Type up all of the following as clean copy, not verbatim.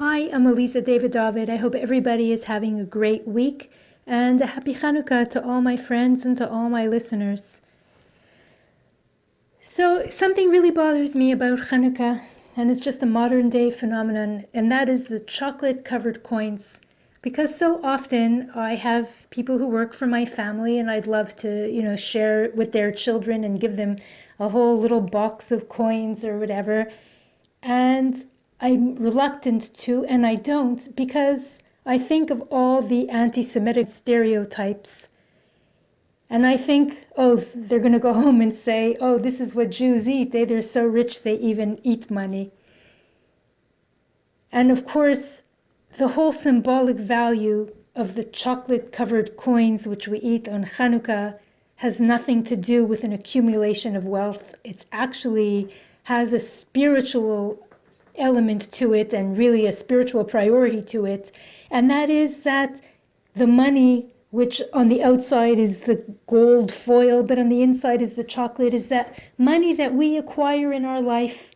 Hi, I'm Elisa David. I hope everybody is having a great week and a happy Chanukah to all my friends and to all my listeners. So something really bothers me about Chanukah, and it's just a modern day phenomenon, and that is the chocolate covered coins. Because so often I have people who work for my family and I'd love to, share with their children and give them a whole little box of coins or whatever. And I'm reluctant to, and I don't, because I think of all the anti-Semitic stereotypes. And I think, oh, they're going to go home and say, oh, this is what Jews eat. They're so rich they even eat money. And of course, the whole symbolic value of the chocolate-covered coins which we eat on Chanukah has nothing to do with an accumulation of wealth. It actually has a spiritual element to it and really a spiritual priority to it, and that is that the money, which on the outside is the gold foil but on the inside is the chocolate, is that money that we acquire in our life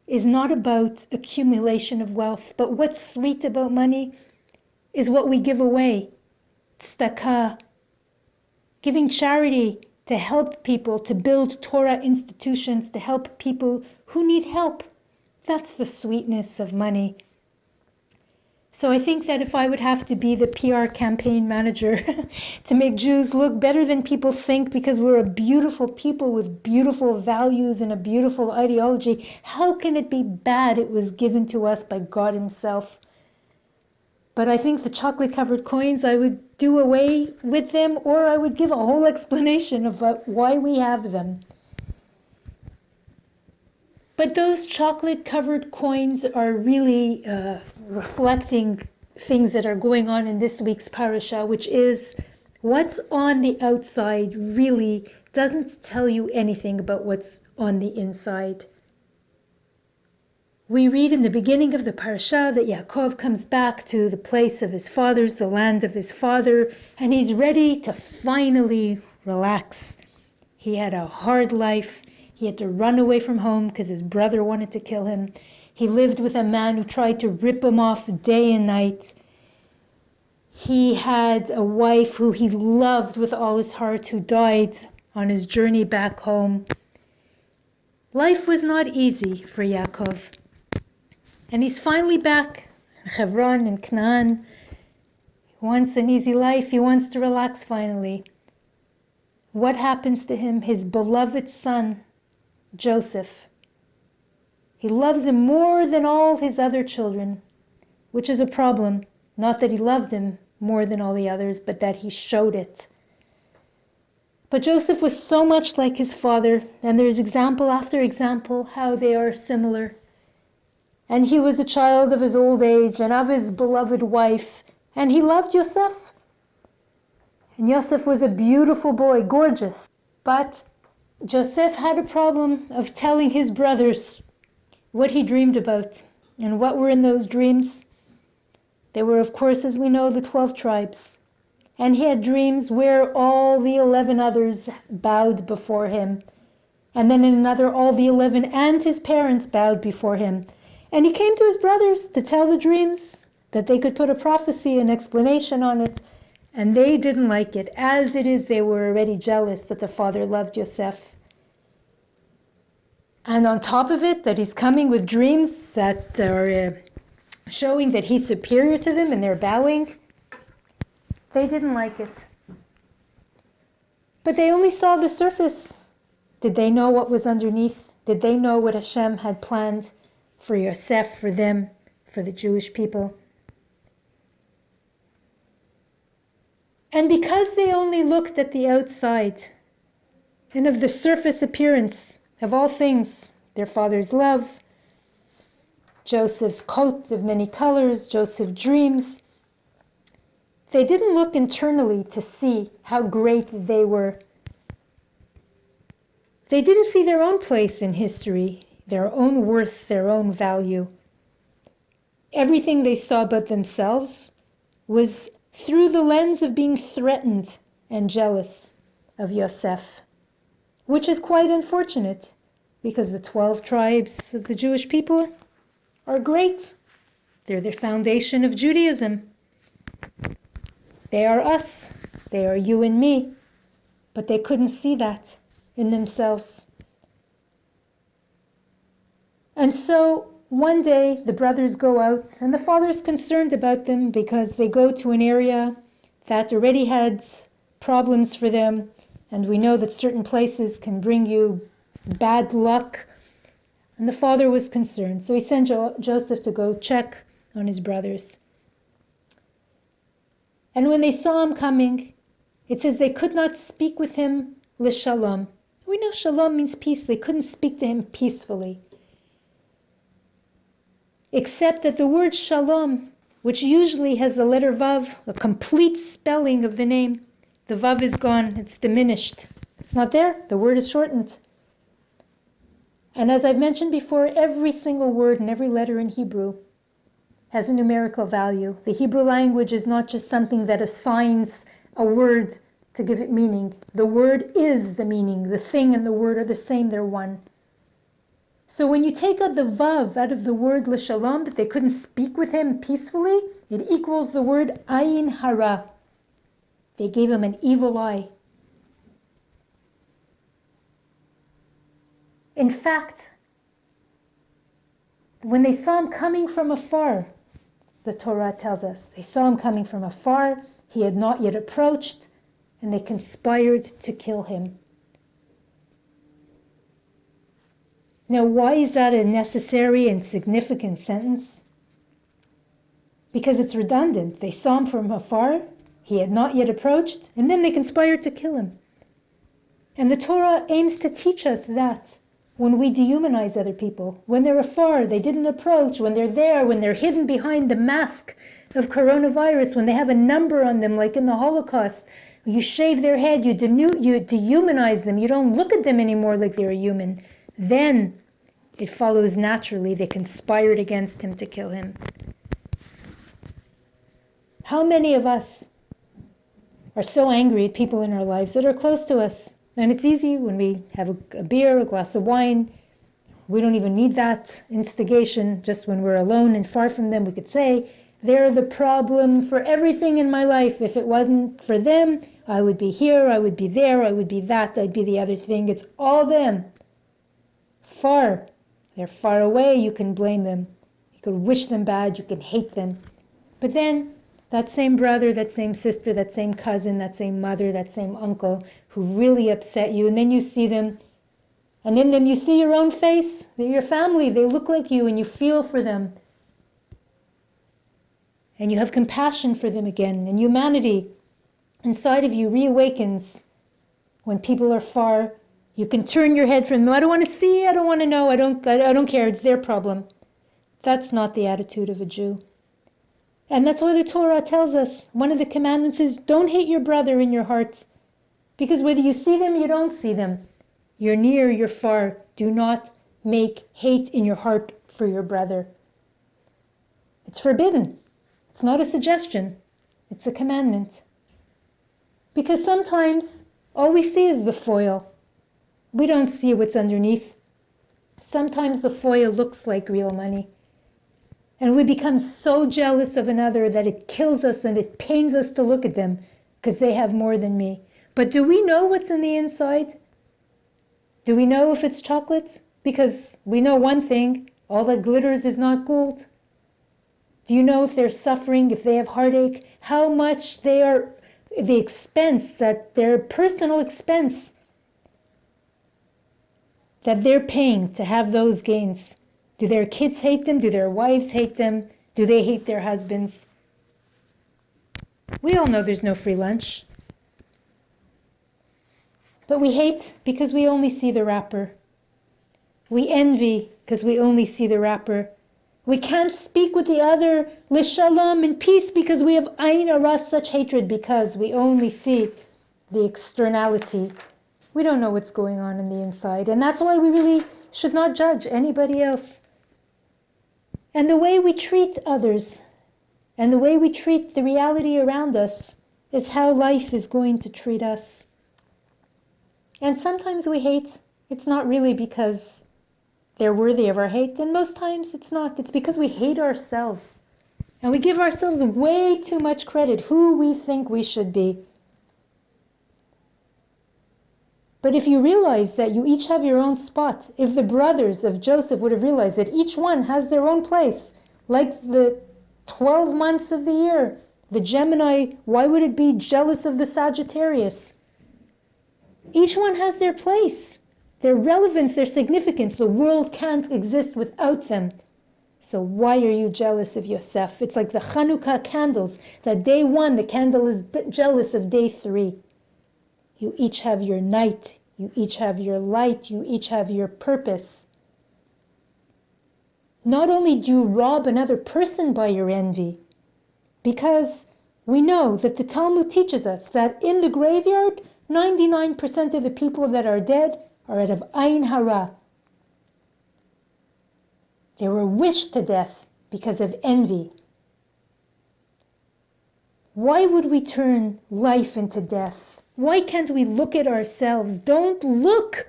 is not about accumulation of wealth, but what's sweet about money is what we give away. Tzedakah, giving charity to help people, to build Torah institutions, to help people who need help. That's the sweetness of money. So I think that if I would have to be the PR campaign manager to make Jews look better than people think because we're a beautiful people with beautiful values and a beautiful ideology, how can it be bad? It was given to us by God Himself. But I think the chocolate-covered coins, I would do away with them, or I would give a whole explanation about why we have them. But those chocolate-covered coins are really reflecting things that are going on in this week's parasha, which is what's on the outside really doesn't tell you anything about what's on the inside. We read in the beginning of the parasha that Yakov comes back to the place of his fathers, the land of his father, and he's ready to finally relax. He had a hard life. He had to run away from home because his brother wanted to kill him. He lived with a man who tried to rip him off day and night. He had a wife who he loved with all his heart who died on his journey back home. Life was not easy for Yakov. And he's finally back in Hebron in Canaan. He wants an easy life. He wants to relax finally. What happens to him? His beloved son, Joseph. He loves him more than all his other children, which is a problem. Not that he loved him more than all the others, but that he showed it. But Joseph was so much like his father, and there's example after example how they are similar. And he was a child of his old age and of his beloved wife, and he loved Yosef. And Yosef was a beautiful boy, gorgeous. But Joseph had a problem of telling his brothers what he dreamed about. And what were in those dreams? They were, of course, as we know, the 12 tribes. And he had dreams where all the 11 others bowed before him. And then in another, all the 11 and his parents bowed before him. And he came to his brothers to tell the dreams, that they could put a prophecy, an explanation on it. And they didn't like it. As it is, they were already jealous that the father loved Yosef. And on top of it, that he's coming with dreams that are showing that he's superior to them and they're bowing. They didn't like it. But they only saw the surface. Did they know what was underneath? Did they know what Hashem had planned for Yosef, for them, for the Jewish people? And because they only looked at the outside and of the surface appearance of all things, their father's love, Joseph's coat of many colors, Joseph's dreams, they didn't look internally to see how great they were. They didn't see their own place in history, their own worth, their own value. Everything they saw about themselves was through the lens of being threatened and jealous of Yosef, which is quite unfortunate because the 12 tribes of the Jewish people are great. They're the foundation of Judaism. They are us. They are you and me. But they couldn't see that in themselves. And so one day the brothers go out, and the father's concerned about them because they go to an area that already had problems for them. And we know that certain places can bring you bad luck. And the father was concerned. So he sent Joseph to go check on his brothers. And when they saw him coming, it says they could not speak with him l'shalom. We know shalom means peace. They couldn't speak to him peacefully. Except that the word shalom, which usually has the letter vav, a complete spelling of the name, the vav is gone. It's diminished. It's not there. The word is shortened. And as I've mentioned before, every single word and every letter in Hebrew has a numerical value. The Hebrew language is not just something that assigns a word to give it meaning. The word is the meaning. The thing and the word are the same. They're one. So when you take out the vav out of the word l'shalom, that they couldn't speak with him peacefully, it equals the word ayin hara. They gave him an evil eye. In fact, when they saw him coming from afar, the Torah tells us, they saw him coming from afar, he had not yet approached, and they conspired to kill him. Now, why is that a necessary and significant sentence? Because it's redundant. They saw him from afar, he had not yet approached, and then they conspired to kill him. And the Torah aims to teach us that when we dehumanize other people, when they're afar, they didn't approach, when they're there, when they're hidden behind the mask of coronavirus, when they have a number on them, like in the Holocaust, you shave their head, you dehumanize them, you don't look at them anymore like they're a human, then it follows naturally they conspired against him to kill him. How many of us are so angry at people in our lives that are close to us? And it's easy when we have a beer, a glass of wine. We don't even need that instigation. Just when we're alone and far from them, we could say, they're the problem for everything in my life. If it wasn't for them, I would be here, I would be there, I would be that, I'd be the other thing. It's all them. Far. They're far away, you can blame them. You could wish them bad, you can hate them. But then, that same brother, that same sister, that same cousin, that same mother, that same uncle who really upset you, and then you see them, and in them you see your own face. They're your family, they look like you, and you feel for them. And you have compassion for them again, and humanity inside of you reawakens. When people are far, you can turn your head from them. I don't want to see, I don't want to know, I don't care, it's their problem. That's not the attitude of a Jew. And that's why the Torah tells us, one of the commandments is, don't hate your brother in your heart. Because whether you see them, you don't see them. You're near, you're far. Do not make hate in your heart for your brother. It's forbidden. It's not a suggestion. It's a commandment. Because sometimes all we see is the foil. We don't see what's underneath. Sometimes the foil looks like real money. And we become so jealous of another that it kills us and it pains us to look at them because they have more than me. But do we know what's in the inside? Do we know if it's chocolate? Because we know one thing, all that glitters is not gold. Do you know if they're suffering, if they have heartache, how much they are, the expense, that their personal expense that they're paying to have those gains? Do their kids hate them? Do their wives hate them? Do they hate their husbands? We all know there's no free lunch. But we hate because we only see the wrapper. We envy because we only see the wrapper. We can't speak with the other, l'shalom, in peace, because we have ayin hara, such hatred, because we only see the externality. We don't know what's going on in the inside. And that's why we really should not judge anybody else. And the way we treat others and the way we treat the reality around us is how life is going to treat us. And sometimes we hate. It's not really because they're worthy of our hate, and most times it's not. It's because we hate ourselves. And we give ourselves way too much credit, who we think we should be. But if you realize that you each have your own spot, if the brothers of Joseph would have realized that each one has their own place, like the 12 months of the year, the Gemini, why would it be jealous of the Sagittarius? Each one has their place, their relevance, their significance. The world can't exist without them. So why are you jealous of Yosef? It's like the Chanukah candles, that day one, the candle is jealous of day three. You each have your night, you each have your light, you each have your purpose. Not only do you rob another person by your envy, because we know that the Talmud teaches us that in the graveyard, 99% of the people that are dead are out of Ain Hara. They were wished to death because of envy. Why would we turn life into death? Why can't we look at ourselves? Don't look.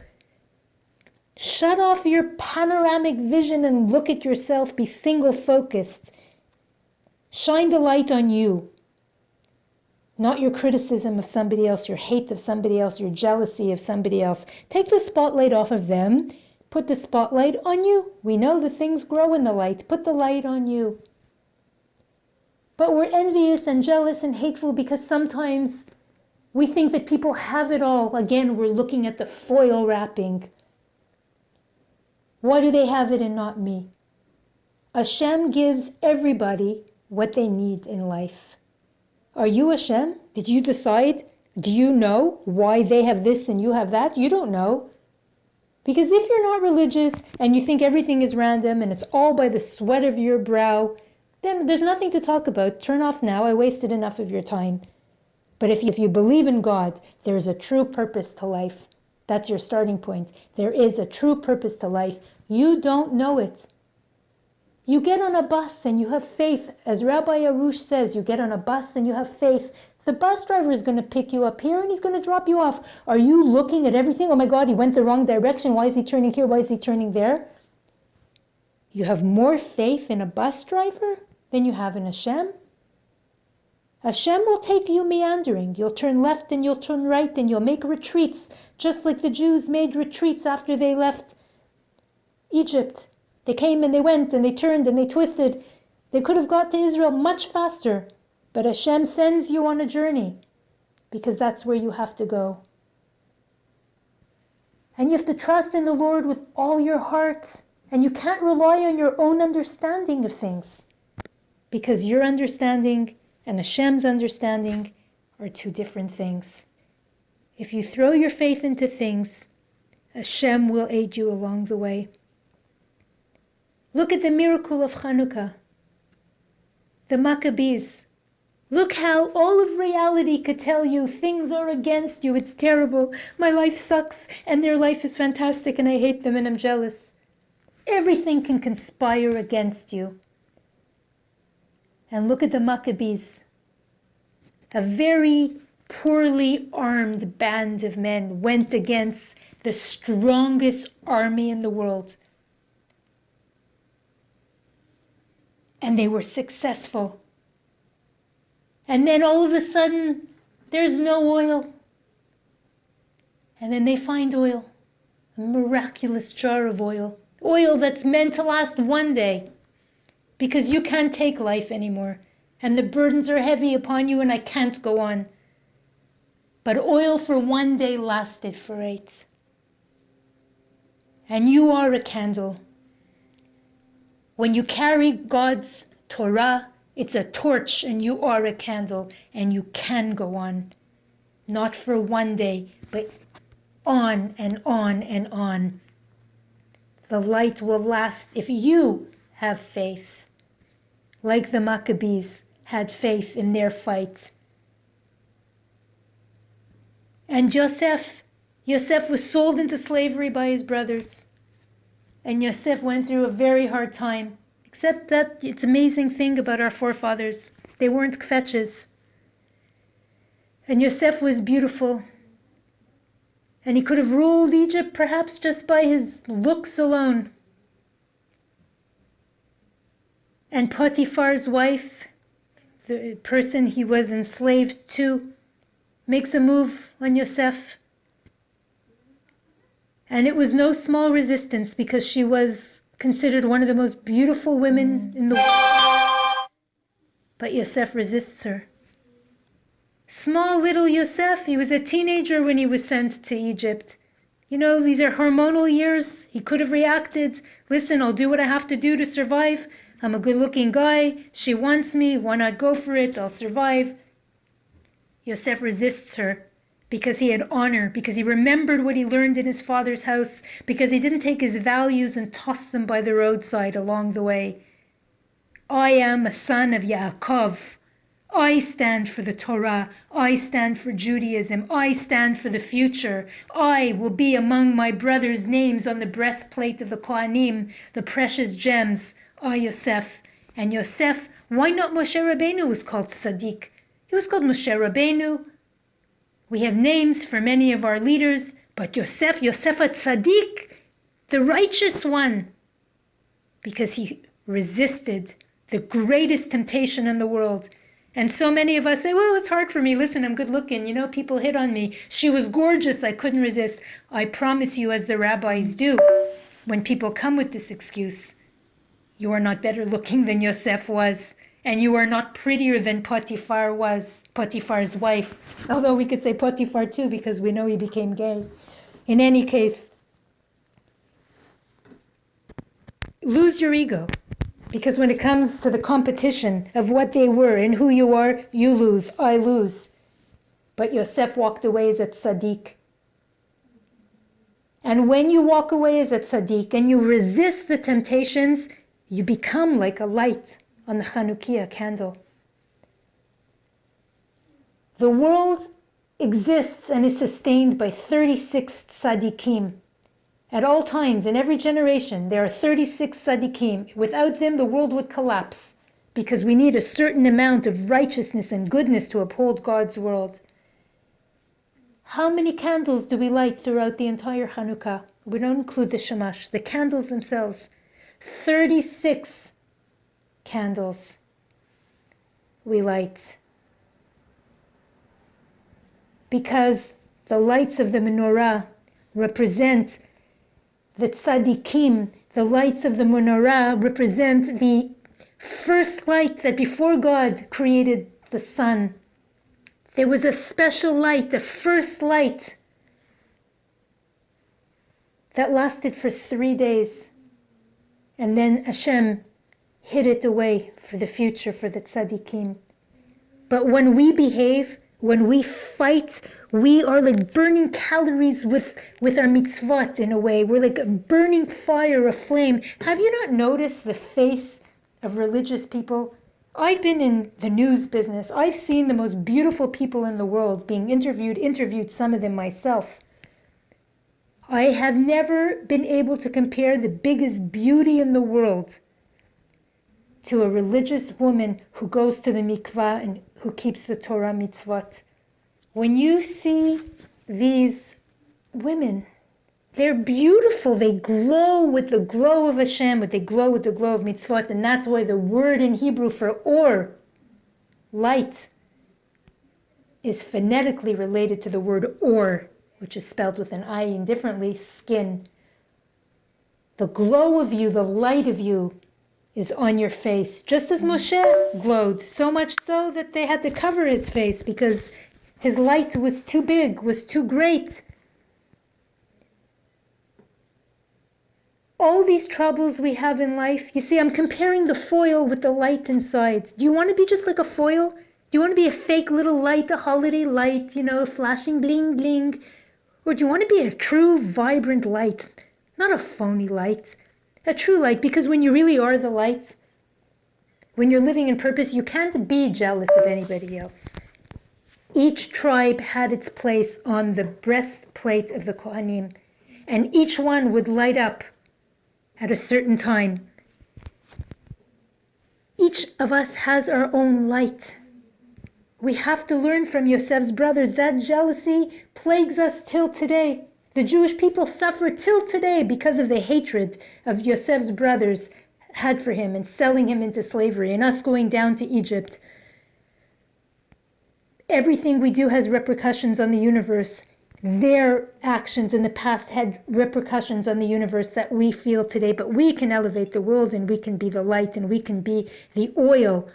Shut off your panoramic vision and look at yourself. Be single-focused. Shine the light on you. Not your criticism of somebody else, your hate of somebody else, your jealousy of somebody else. Take the spotlight off of them. Put the spotlight on you. We know that things grow in the light. Put the light on you. But we're envious and jealous and hateful because sometimes we think that people have it all. Again, we're looking at the foil wrapping. Why do they have it and not me? Hashem gives everybody what they need in life. Are you Hashem? Did you decide? Do you know why they have this and you have that? You don't know. Because if you're not religious and you think everything is random and it's all by the sweat of your brow, then there's nothing to talk about. Turn off now. I wasted enough of your time. But if you believe in God, there's a true purpose to life. That's your starting point. There is a true purpose to life. You don't know it. You get on a bus and you have faith. As Rabbi Arush says, you get on a bus and you have faith. The bus driver is going to pick you up here and he's going to drop you off. Are you looking at everything? Oh my God, he went the wrong direction. Why is he turning here? Why is he turning there? You have more faith in a bus driver than you have in Hashem. Hashem will take you meandering. You'll turn left and you'll turn right and you'll make retreats, just like the Jews made retreats after they left Egypt. They came and they went and they turned and they twisted. They could have got to Israel much faster, but Hashem sends you on a journey because that's where you have to go. And you have to trust in the Lord with all your heart, and you can't rely on your own understanding of things, because your understanding and Hashem's understanding are two different things. If you throw your faith into things, Hashem will aid you along the way. Look at the miracle of Chanukah, the Maccabees. Look how all of reality could tell you things are against you, it's terrible, my life sucks, and their life is fantastic, and I hate them and I'm jealous. Everything can conspire against you. And look at the Maccabees. A very poorly armed band of men went against the strongest army in the world. And they were successful. And then all of a sudden, there's no oil. And then they find oil, a miraculous jar of oil. Oil that's meant to last one day, because you can't take life anymore. And the burdens are heavy upon you and I can't go on. But oil for one day lasted for 8. And you are a candle. When you carry God's Torah, it's a torch and you are a candle and you can go on. Not for one day, but on and on and on. The light will last if you have faith. Like the Maccabees had faith in their fight. And Yosef was sold into slavery by his brothers. And Yosef went through a very hard time. Except that it's an amazing thing about our forefathers. They weren't kvetches. And Yosef was beautiful. And he could have ruled Egypt perhaps just by his looks alone. And Potiphar's wife, the person he was enslaved to, makes a move on Yosef. And it was no small resistance because she was considered one of the most beautiful women in the world. But Yosef resists her. Small little Yosef, he was a teenager when he was sent to Egypt. You know, these are hormonal years. He could have reacted, listen, I'll do what I have to do to survive. I'm a good-looking guy. She wants me. Why not go for it? I'll survive. Yosef resists her because he had honor, because he remembered what he learned in his father's house, because he didn't take his values and toss them by the roadside along the way. I am a son of Yakov. I stand for the Torah. I stand for Judaism. I stand for the future. I will be among my brothers' names on the breastplate of the Kohanim, the precious gems. I, Yosef. And Yosef, why not Moshe Rabbeinu was called Tzaddik? He was called Moshe Rabbeinu. We have names for many of our leaders, but Yosef, Yosef Tzaddik, the righteous one, because he resisted the greatest temptation in the world. And so many of us say, well, it's hard for me. Listen, I'm good looking. You know, people hit on me. She was gorgeous. I couldn't resist. I promise you, as the rabbis do, when people come with this excuse, you are not better looking than Yosef was, and you are not prettier than Potiphar was, Potiphar's wife. Although we could say Potiphar too, because we know he became gay. In any case, lose your ego. Because when it comes to the competition of what they were and who you are, you lose, I lose. But Yosef walked away as a tzaddik. And when you walk away as a tzaddik and you resist the temptations, you become like a light on the Chanukah candle. The world exists and is sustained by 36 tzaddikim. At all times, in every generation, there are 36 tzaddikim. Without them, the world would collapse, because we need a certain amount of righteousness and goodness to uphold God's world. How many candles do we light throughout the entire Chanukah? We don't include the shamash, the candles themselves. 36 candles we light. Because the lights of the menorah represent the tzaddikim, the lights of the menorah represent the first light that before God created the sun. There was a special light, the first light, that lasted for 3 days. And then Hashem hid it away for the future, for the tzaddikim. But when we behave, when we fight, we are like burning calories with our mitzvot in a way. We're like a burning fire, a flame. Have you not noticed the face of religious people? I've been in the news business. I've seen the most beautiful people in the world being interviewed some of them myself. I have never been able to compare the biggest beauty in the world to a religious woman who goes to the mikvah and who keeps the Torah mitzvot. When you see these women, they're beautiful. They glow with the glow of Hashem, but they glow with the glow of mitzvot, and that's why the word in Hebrew for or, light, is phonetically related to the word or, which is spelled with an ayin differently, skin. The glow of you, the light of you, is on your face, just as Moshe glowed, so much so that they had to cover his face because his light was too big, was too great. All these troubles we have in life, you see, I'm comparing the foil with the light inside. Do you want to be just like a foil? Do you want to be a fake little light, a holiday light, flashing bling bling? Or do you want to be a true, vibrant light, not a phony light? A true light, because when you really are the light, when you're living in purpose, you can't be jealous of anybody else. Each tribe had its place on the breastplate of the Kohanim, and each one would light up at a certain time. Each of us has our own light. We have to learn from Yosef's brothers. That jealousy plagues us till today. The Jewish people suffer till today because of the hatred of Yosef's brothers, had for him and selling him into slavery and us going down to Egypt. Everything we do has repercussions on the universe. Their actions in the past had repercussions on the universe that we feel today, but we can elevate the world and we can be the light and we can be the oil.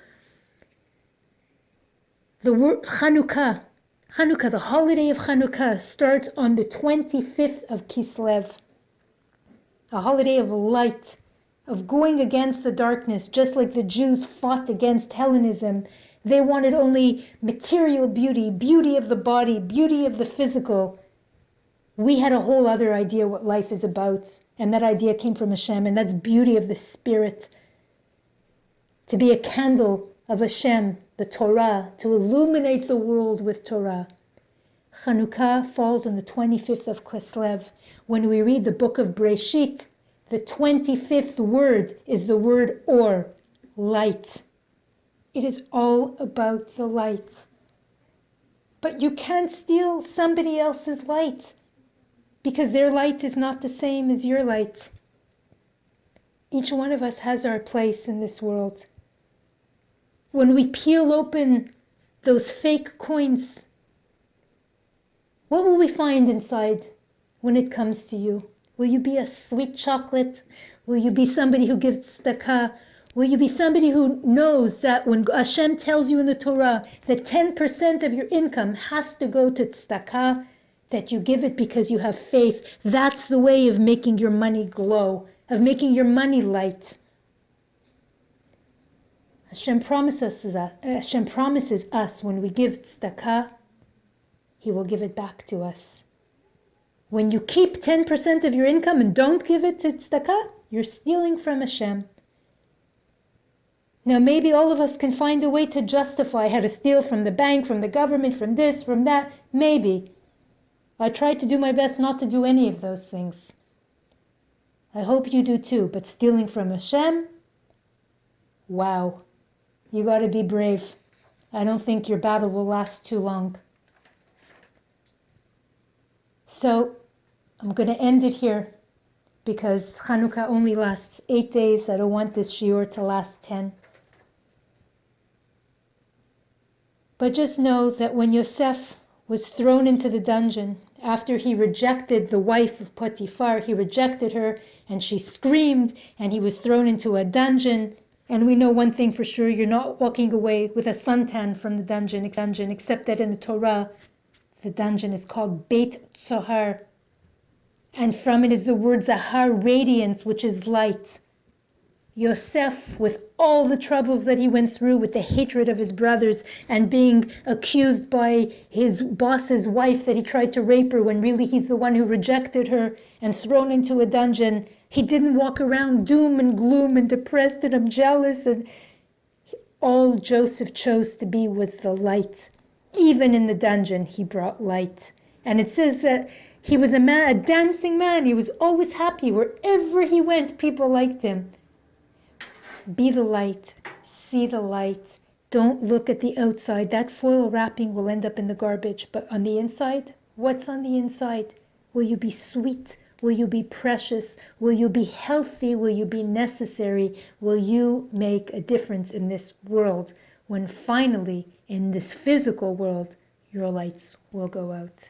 The word Chanukah, the holiday of Chanukah, starts on the 25th of Kislev, a holiday of light, of going against the darkness, just like the Jews fought against Hellenism. They wanted only material beauty, beauty of the body, beauty of the physical. We had a whole other idea what life is about, and that idea came from Hashem, and that's beauty of the spirit. To be a candle of Hashem, the Torah, to illuminate the world with Torah. Chanukah falls on the 25th of Kislev. When we read the book of Breshit, the 25th word is the word or, light. It is all about the light. But you can't steal somebody else's light, because their light is not the same as your light. Each one of us has our place in this world. When we peel open those fake coins, what will we find inside when it comes to you? Will you be a sweet chocolate? Will you be somebody who gives tzedakah? Will you be somebody who knows that when Hashem tells you in the Torah that 10% of your income has to go to tzedakah, that you give it because you have faith? That's the way of making your money glow, of making your money light. Hashem promises us when we give tzedakah, He will give it back to us. When you keep 10% of your income and don't give it to tzedakah, you're stealing from Hashem. Now maybe all of us can find a way to justify how to steal from the bank, from the government, from this, from that. Maybe. I try to do my best not to do any of those things. I hope you do too, but stealing from Hashem? Wow. You gotta be brave. I don't think your battle will last too long. So, I'm going to end it here because Chanukah only lasts 8 days. I don't want this shiur to last 10. But just know that when Yosef was thrown into the dungeon, after he rejected the wife of Potiphar, he rejected her and she screamed and he was thrown into a dungeon. And we know one thing for sure, you're not walking away with a suntan from the dungeon, except that in the Torah, the dungeon is called Beit Tzohar. And from it is the word Zahar, radiance, which is light. Yosef, with all the troubles that he went through, with the hatred of his brothers and being accused by his boss's wife that he tried to rape her when really he's the one who rejected her, and thrown into a dungeon, he didn't walk around doom and gloom and depressed and I'm jealous. And all Joseph chose to be was the light. Even in the dungeon, he brought light. And it says that he was a dancing man. He was always happy. Wherever he went, people liked him. Be the light. See the light. Don't look at the outside. That foil wrapping will end up in the garbage. But on the inside, what's on the inside? Will you be sweet? Will you be precious? Will you be healthy? Will you be necessary? Will you make a difference in this world when finally, in this physical world, your lights will go out?